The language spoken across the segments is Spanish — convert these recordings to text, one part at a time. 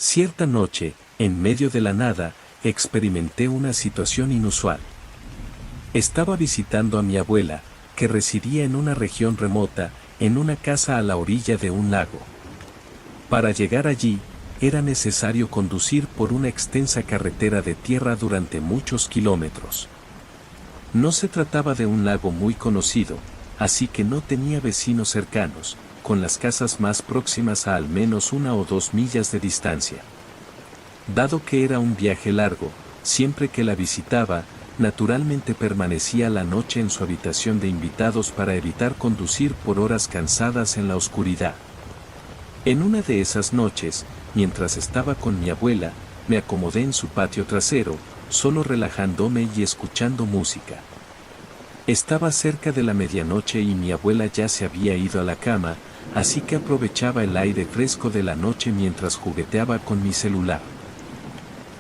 Cierta noche, en medio de la nada, experimenté una situación inusual. Estaba visitando a mi abuela, que residía en una región remota, en una casa a la orilla de un lago. Para llegar allí, era necesario conducir por una extensa carretera de tierra durante muchos kilómetros. No se trataba de un lago muy conocido, así que no tenía vecinos cercanos, con las casas más próximas a al menos 1 o 2 millas de distancia. Dado que era un viaje largo, siempre que la visitaba, naturalmente permanecía la noche en su habitación de invitados para evitar conducir por horas cansadas en la oscuridad. En una de esas noches, mientras estaba con mi abuela, me acomodé en su patio trasero, solo relajándome y escuchando música. Estaba cerca de la medianoche y mi abuela ya se había ido a la cama, así que aprovechaba el aire fresco de la noche mientras jugueteaba con mi celular.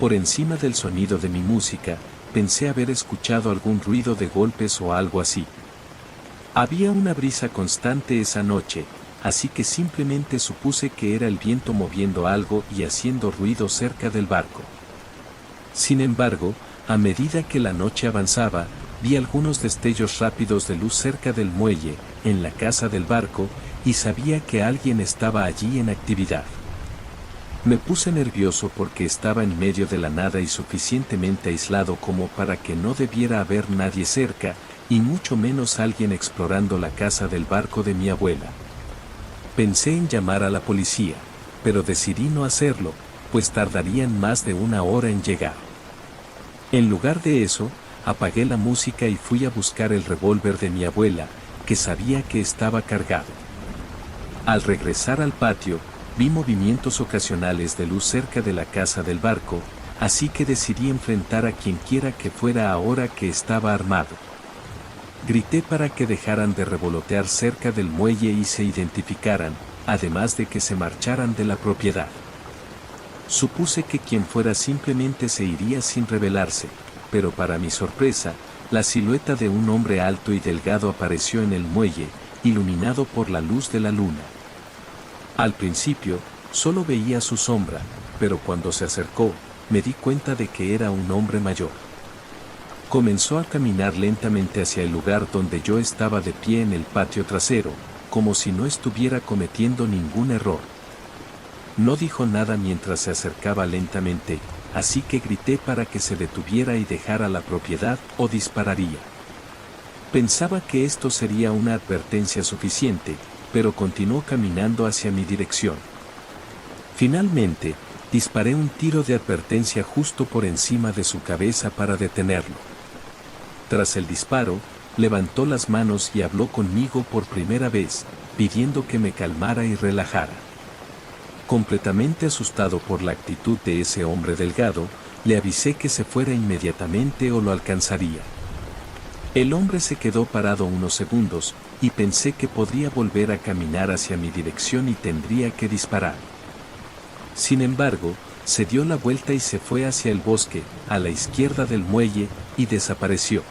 Por encima del sonido de mi música, pensé haber escuchado algún ruido de golpes o algo así. Había una brisa constante esa noche, así que simplemente supuse que era el viento moviendo algo y haciendo ruido cerca del barco. Sin embargo, a medida que la noche avanzaba, vi algunos destellos rápidos de luz cerca del muelle, en la casa del barco, y sabía que alguien estaba allí en actividad. Me puse nervioso porque estaba en medio de la nada y suficientemente aislado como para que no debiera haber nadie cerca, y mucho menos alguien explorando la casa del barco de mi abuela. Pensé en llamar a la policía, pero decidí no hacerlo, pues tardarían más de 1 hora en llegar. En lugar de eso, apagué la música y fui a buscar el revólver de mi abuela, que sabía que estaba cargado. Al regresar al patio, vi movimientos ocasionales de luz cerca de la casa del barco, así que decidí enfrentar a quien quiera que fuera ahora que estaba armado. Grité para que dejaran de revolotear cerca del muelle y se identificaran, además de que se marcharan de la propiedad. Supuse que quien fuera simplemente se iría sin rebelarse, pero para mi sorpresa, la silueta de un hombre alto y delgado apareció en el muelle, iluminado por la luz de la luna. Al principio, solo veía su sombra, pero cuando se acercó, me di cuenta de que era un hombre mayor. Comenzó a caminar lentamente hacia el lugar donde yo estaba de pie en el patio trasero, como si no estuviera cometiendo ningún error. No dijo nada mientras se acercaba lentamente, así que grité para que se detuviera y dejara la propiedad o dispararía. Pensaba que esto sería una advertencia suficiente, pero continuó caminando hacia mi dirección. Finalmente, disparé un tiro de advertencia justo por encima de su cabeza para detenerlo. Tras el disparo, levantó las manos y habló conmigo por primera vez, pidiendo que me calmara y relajara. Completamente asustado por la actitud de ese hombre delgado, le avisé que se fuera inmediatamente o lo alcanzaría. El hombre se quedó parado unos segundos, y pensé que podría volver a caminar hacia mi dirección y tendría que disparar. Sin embargo, se dio la vuelta y se fue hacia el bosque, a la izquierda del muelle, y desapareció.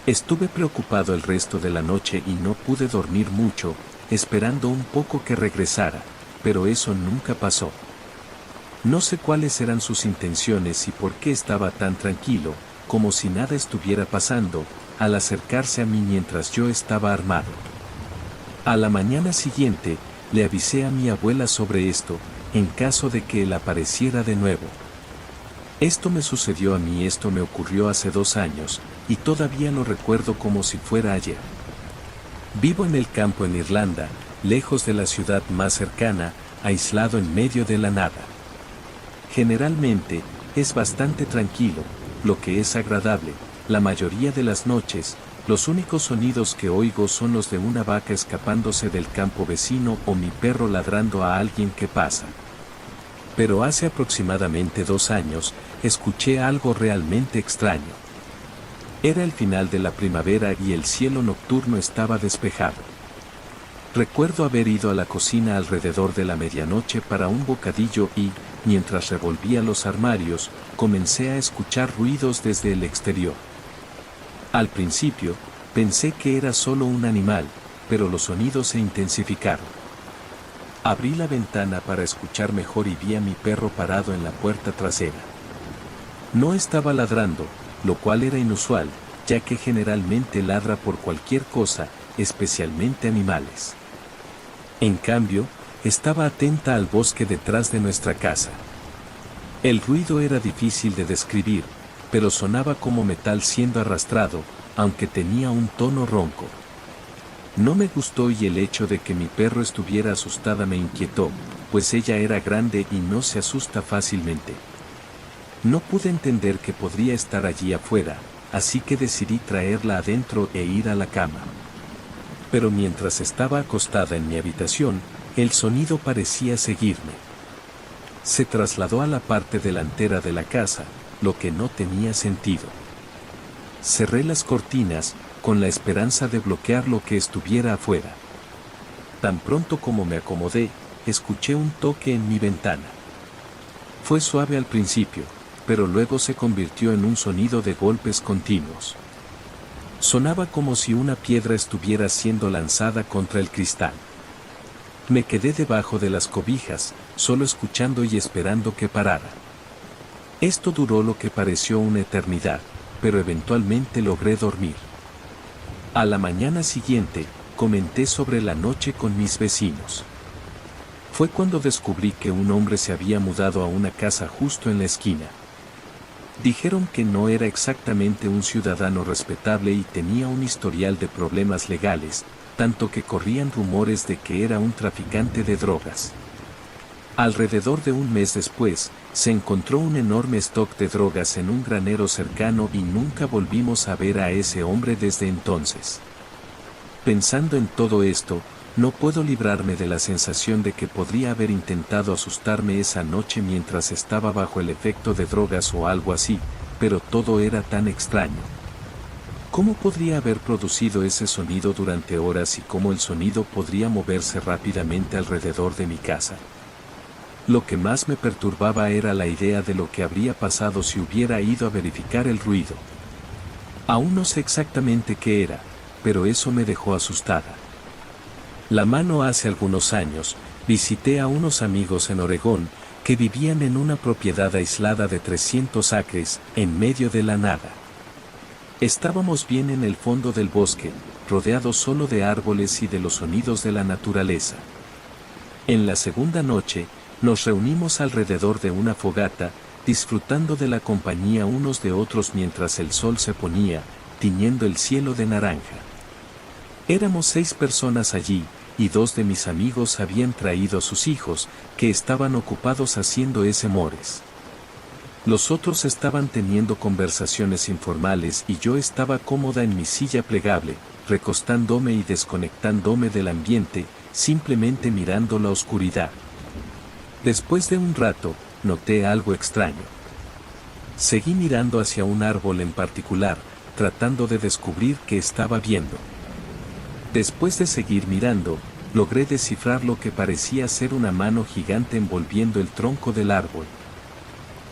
Estuve preocupado el resto de la noche y no pude dormir mucho, esperando un poco que regresara, pero eso nunca pasó. No sé cuáles eran sus intenciones y por qué estaba tan tranquilo, como si nada estuviera pasando, al acercarse a mí mientras yo estaba armado. A la mañana siguiente, le avisé a mi abuela sobre esto, en caso de que él apareciera de nuevo. Esto me sucedió a mí, esto me ocurrió hace 2 años, y todavía lo recuerdo como si fuera ayer. Vivo en el campo en Irlanda, lejos de la ciudad más cercana, aislado en medio de la nada. Generalmente, es bastante tranquilo, lo que es agradable. La mayoría de las noches, los únicos sonidos que oigo son los de una vaca escapándose del campo vecino o mi perro ladrando a alguien que pasa. Pero hace aproximadamente 2 años, escuché algo realmente extraño. Era el final de la primavera y el cielo nocturno estaba despejado. Recuerdo haber ido a la cocina alrededor de la medianoche para un bocadillo y, mientras revolvía los armarios, comencé a escuchar ruidos desde el exterior. Al principio, pensé que era solo un animal, pero los sonidos se intensificaron. Abrí la ventana para escuchar mejor y vi a mi perro parado en la puerta trasera. No estaba ladrando, lo cual era inusual, ya que generalmente ladra por cualquier cosa, especialmente animales. En cambio, estaba atenta al bosque detrás de nuestra casa. El ruido era difícil de describir, pero sonaba como metal siendo arrastrado, aunque tenía un tono ronco. No me gustó y el hecho de que mi perro estuviera asustada me inquietó, pues ella era grande y no se asusta fácilmente. No pude entender que podría estar allí afuera, así que decidí traerla adentro e ir a la cama. Pero mientras estaba acostada en mi habitación, el sonido parecía seguirme. Se trasladó a la parte delantera de la casa, lo que no tenía sentido. Cerré las cortinas, con la esperanza de bloquear lo que estuviera afuera. Tan pronto como me acomodé, escuché un toque en mi ventana. Fue suave al principio, pero luego se convirtió en un sonido de golpes continuos. Sonaba como si una piedra estuviera siendo lanzada contra el cristal. Me quedé debajo de las cobijas, solo escuchando y esperando que parara. Esto duró lo que pareció una eternidad, pero eventualmente logré dormir. A la mañana siguiente, comenté sobre la noche con mis vecinos. Fue cuando descubrí que un hombre se había mudado a una casa justo en la esquina. Dijeron que no era exactamente un ciudadano respetable y tenía un historial de problemas legales, tanto que corrían rumores de que era un traficante de drogas. Alrededor de un mes después, se encontró un enorme stock de drogas en un granero cercano y nunca volvimos a ver a ese hombre desde entonces. Pensando en todo esto, no puedo librarme de la sensación de que podría haber intentado asustarme esa noche mientras estaba bajo el efecto de drogas o algo así, pero todo era tan extraño. ¿Cómo podría haber producido ese sonido durante horas y cómo el sonido podría moverse rápidamente alrededor de mi casa? Lo que más me perturbaba era la idea de lo que habría pasado si hubiera ido a verificar el ruido. Aún no sé exactamente qué era, pero eso me dejó asustada. La mano hace algunos años, visité a unos amigos en Oregón, que vivían en una propiedad aislada de 300 acres, en medio de la nada. Estábamos bien en el fondo del bosque, rodeados solo de árboles y de los sonidos de la naturaleza. En la segunda noche, nos reunimos alrededor de una fogata, disfrutando de la compañía unos de otros mientras el sol se ponía, tiñendo el cielo de naranja. Éramos 6 personas allí, y 2 de mis amigos habían traído a sus hijos, que estaban ocupados haciendo ese mores. Los otros estaban teniendo conversaciones informales y yo estaba cómoda en mi silla plegable, recostándome y desconectándome del ambiente, simplemente mirando la oscuridad. Después de un rato, noté algo extraño. Seguí mirando hacia un árbol en particular, tratando de descubrir qué estaba viendo. Después de seguir mirando, logré descifrar lo que parecía ser una mano gigante envolviendo el tronco del árbol.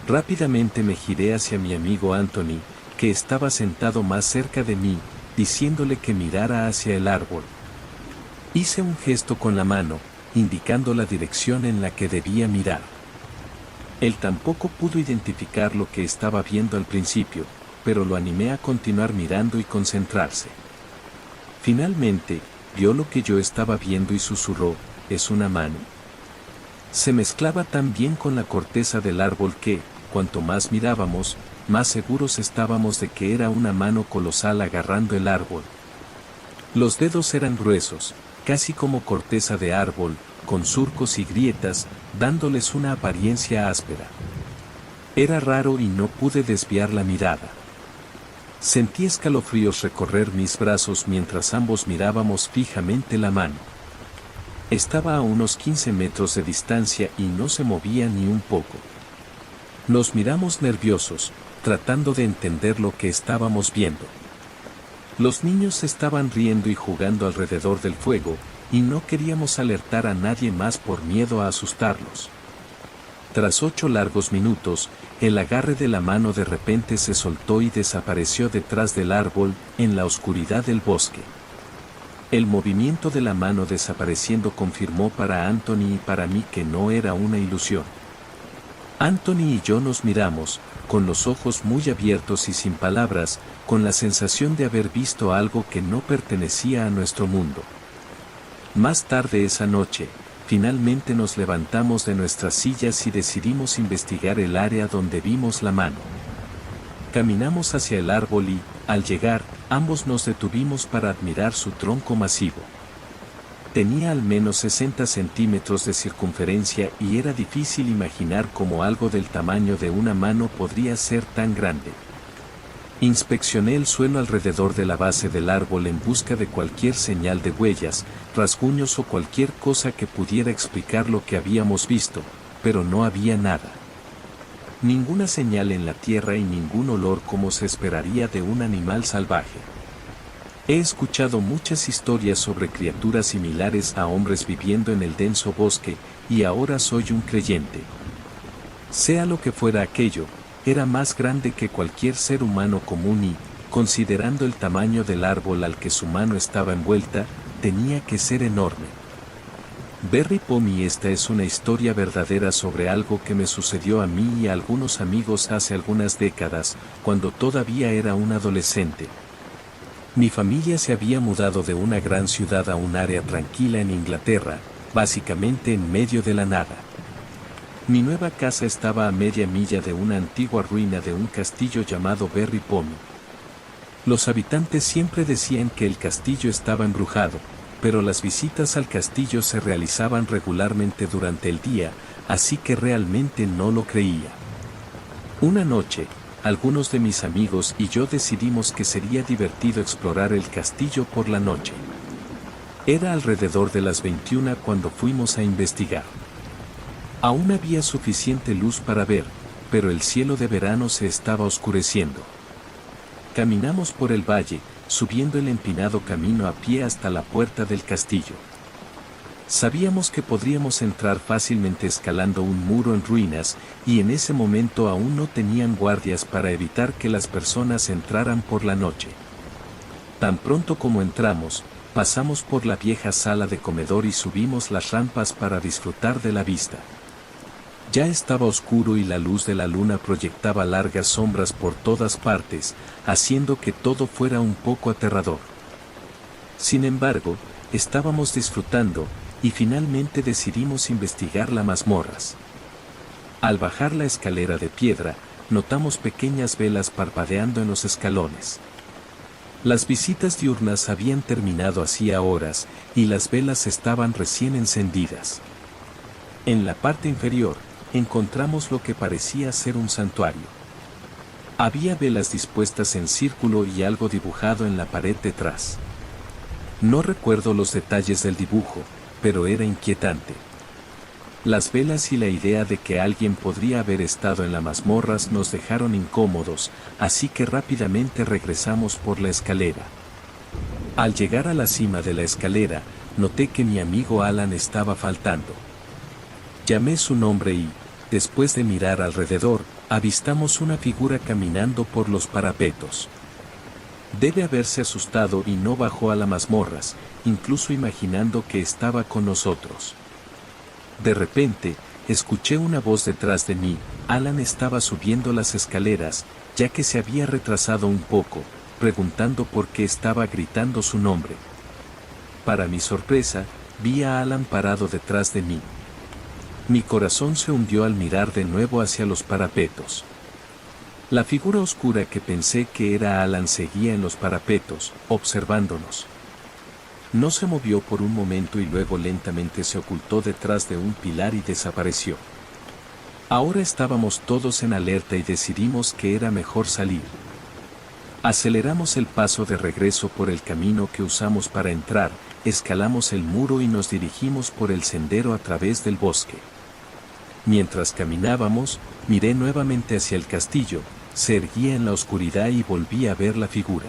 Rápidamente me giré hacia mi amigo Anthony, que estaba sentado más cerca de mí, diciéndole que mirara hacia el árbol. Hice un gesto con la mano, indicando la dirección en la que debía mirar. Él tampoco pudo identificar lo que estaba viendo al principio, pero lo animé a continuar mirando y concentrarse. Finalmente, vio lo que yo estaba viendo y susurró, «¿Es una mano?». Se mezclaba tan bien con la corteza del árbol que, cuanto más mirábamos, más seguros estábamos de que era una mano colosal agarrando el árbol. Los dedos eran gruesos, casi como corteza de árbol, con surcos y grietas, dándoles una apariencia áspera. Era raro y no pude desviar la mirada. Sentí escalofríos recorrer mis brazos mientras ambos mirábamos fijamente la mano. Estaba a unos 15 metros de distancia y no se movía ni un poco. Nos miramos nerviosos, tratando de entender lo que estábamos viendo. Los niños estaban riendo y jugando alrededor del fuego, y no queríamos alertar a nadie más por miedo a asustarlos. Tras 8 largos minutos, el agarre de la mano de repente se soltó y desapareció detrás del árbol, en la oscuridad del bosque. El movimiento de la mano desapareciendo confirmó para Anthony y para mí que no era una ilusión. Anthony y yo nos miramos, con los ojos muy abiertos y sin palabras, con la sensación de haber visto algo que no pertenecía a nuestro mundo. Más tarde esa noche, finalmente nos levantamos de nuestras sillas y decidimos investigar el área donde vimos la mano. Caminamos hacia el árbol y, al llegar, ambos nos detuvimos para admirar su tronco masivo. Tenía al menos 60 centímetros de circunferencia y era difícil imaginar cómo algo del tamaño de una mano podría ser tan grande. Inspeccioné el suelo alrededor de la base del árbol en busca de cualquier señal de huellas, rasguños o cualquier cosa que pudiera explicar lo que habíamos visto, pero no había nada. Ninguna señal en la tierra y ningún olor como se esperaría de un animal salvaje. He escuchado muchas historias sobre criaturas similares a hombres viviendo en el denso bosque, y ahora soy un creyente. Sea lo que fuera aquello, era más grande que cualquier ser humano común y, considerando el tamaño del árbol al que su mano estaba envuelta, tenía que ser enorme. Berry Pomi, esta es una historia verdadera sobre algo que me sucedió a mí y a algunos amigos hace algunas décadas, cuando todavía era un adolescente. Mi familia se había mudado de una gran ciudad a un área tranquila en Inglaterra, básicamente en medio de la nada. Mi nueva casa estaba a media milla de una antigua ruina de un castillo llamado Berry Pomi. Los habitantes siempre decían que el castillo estaba embrujado, pero las visitas al castillo se realizaban regularmente durante el día, así que realmente no lo creía. Una noche, algunos de mis amigos y yo decidimos que sería divertido explorar el castillo por la noche. Era alrededor de las 21 cuando fuimos a investigar. Aún había suficiente luz para ver, pero el cielo de verano se estaba oscureciendo. Caminamos por el valle, subiendo el empinado camino a pie hasta la puerta del castillo. Sabíamos que podríamos entrar fácilmente escalando un muro en ruinas, y en ese momento aún no tenían guardias para evitar que las personas entraran por la noche. Tan pronto como entramos, pasamos por la vieja sala de comedor y subimos las rampas para disfrutar de la vista. Ya estaba oscuro y la luz de la luna proyectaba largas sombras por todas partes, haciendo que todo fuera un poco aterrador. Sin embargo, estábamos disfrutando, y finalmente decidimos investigar las mazmorras. Al bajar la escalera de piedra, notamos pequeñas velas parpadeando en los escalones. Las visitas diurnas habían terminado hacía horas, y las velas estaban recién encendidas. En la parte inferior, encontramos lo que parecía ser un santuario. Había velas dispuestas en círculo y algo dibujado en la pared detrás. No recuerdo los detalles del dibujo, pero era inquietante. Las velas y la idea de que alguien podría haber estado en las mazmorras nos dejaron incómodos, así que rápidamente regresamos por la escalera. Al llegar a la cima de la escalera, noté que mi amigo Alan estaba faltando. Llamé su nombre y, después de mirar alrededor, avistamos una figura caminando por los parapetos. Debe haberse asustado y no bajó a las mazmorras, incluso imaginando que estaba con nosotros. De repente, escuché una voz detrás de mí. Alan estaba subiendo las escaleras, ya que se había retrasado un poco, preguntando por qué estaba gritando su nombre. Para mi sorpresa, vi a Alan parado detrás de mí. Mi corazón se hundió al mirar de nuevo hacia los parapetos. La figura oscura que pensé que era Alan seguía en los parapetos, observándonos. No se movió por un momento y luego lentamente se ocultó detrás de un pilar y desapareció. Ahora estábamos todos en alerta y decidimos que era mejor salir. Aceleramos el paso de regreso por el camino que usamos para entrar, escalamos el muro y nos dirigimos por el sendero a través del bosque. Mientras caminábamos, miré nuevamente hacia el castillo, se erguía en la oscuridad y volví a ver la figura.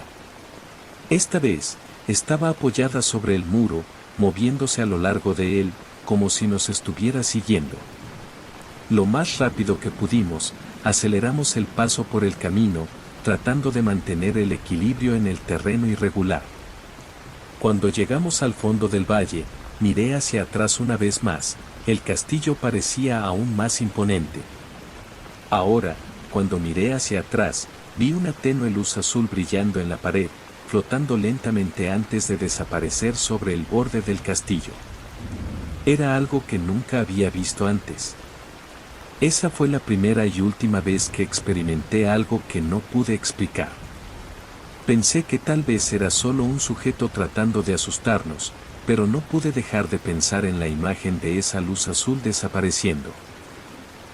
Esta vez, estaba apoyada sobre el muro, moviéndose a lo largo de él, como si nos estuviera siguiendo. Lo más rápido que pudimos, aceleramos el paso por el camino, tratando de mantener el equilibrio en el terreno irregular. Cuando llegamos al fondo del valle, miré hacia atrás una vez más. El castillo parecía aún más imponente. Ahora, cuando miré hacia atrás, vi una tenue luz azul brillando en la pared, flotando lentamente antes de desaparecer sobre el borde del castillo. Era algo que nunca había visto antes. Esa fue la primera y última vez que experimenté algo que no pude explicar. Pensé que tal vez era solo un sujeto tratando de asustarnos, pero no pude dejar de pensar en la imagen de esa luz azul desapareciendo.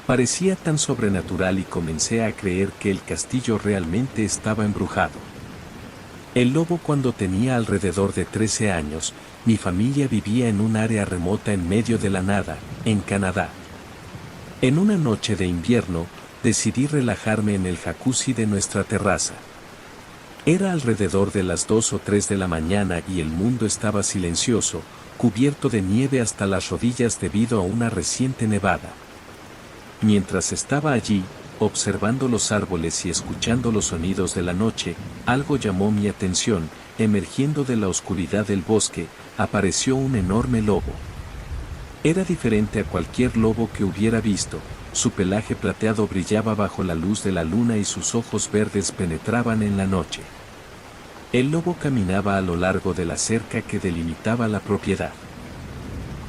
Parecía tan sobrenatural y comencé a creer que el castillo realmente estaba embrujado. El lobo cuando tenía alrededor de 13 años, mi familia vivía en un área remota en medio de la nada, en Canadá. En una noche de invierno, decidí relajarme en el jacuzzi de nuestra terraza. Era alrededor de las 2 o 3 de la mañana y el mundo estaba silencioso, cubierto de nieve hasta las rodillas debido a una reciente nevada. Mientras estaba allí, observando los árboles y escuchando los sonidos de la noche, algo llamó mi atención. Emergiendo de la oscuridad del bosque, apareció un enorme lobo. Era diferente a cualquier lobo que hubiera visto. Su pelaje plateado brillaba bajo la luz de la luna y sus ojos verdes penetraban en la noche. El lobo caminaba a lo largo de la cerca que delimitaba la propiedad.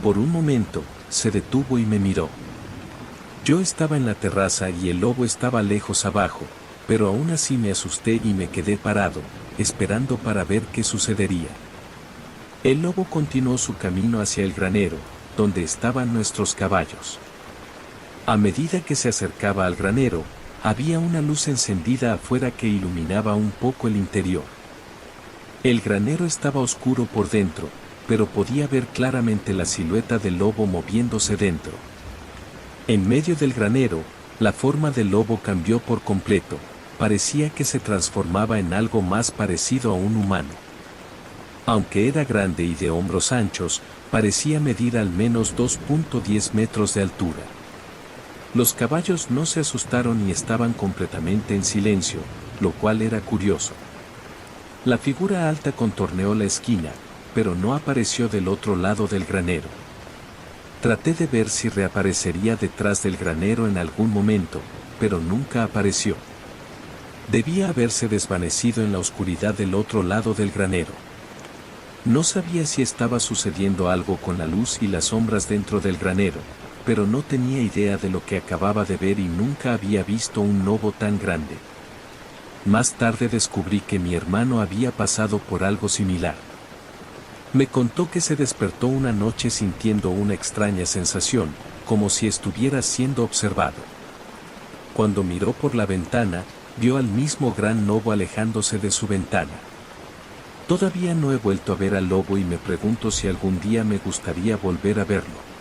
Por un momento, se detuvo y me miró. Yo estaba en la terraza y el lobo estaba lejos abajo, pero aún así me asusté y me quedé parado, esperando para ver qué sucedería. El lobo continuó su camino hacia el granero, donde estaban nuestros caballos. A medida que se acercaba al granero, había una luz encendida afuera que iluminaba un poco el interior. El granero estaba oscuro por dentro, pero podía ver claramente la silueta del lobo moviéndose dentro. En medio del granero, la forma del lobo cambió por completo, parecía que se transformaba en algo más parecido a un humano. Aunque era grande y de hombros anchos, parecía medir al menos 2.10 metros de altura. Los caballos no se asustaron y estaban completamente en silencio, lo cual era curioso. La figura alta contorneó la esquina, pero no apareció del otro lado del granero. Traté de ver si reaparecería detrás del granero en algún momento, pero nunca apareció. Debía haberse desvanecido en la oscuridad del otro lado del granero. No sabía si estaba sucediendo algo con la luz y las sombras dentro del granero, pero no tenía idea de lo que acababa de ver y nunca había visto un lobo tan grande. Más tarde descubrí que mi hermano había pasado por algo similar. Me contó que se despertó una noche sintiendo una extraña sensación, como si estuviera siendo observado. Cuando miró por la ventana, vio al mismo gran lobo alejándose de su ventana. Todavía no he vuelto a ver al lobo y me pregunto si algún día me gustaría volver a verlo.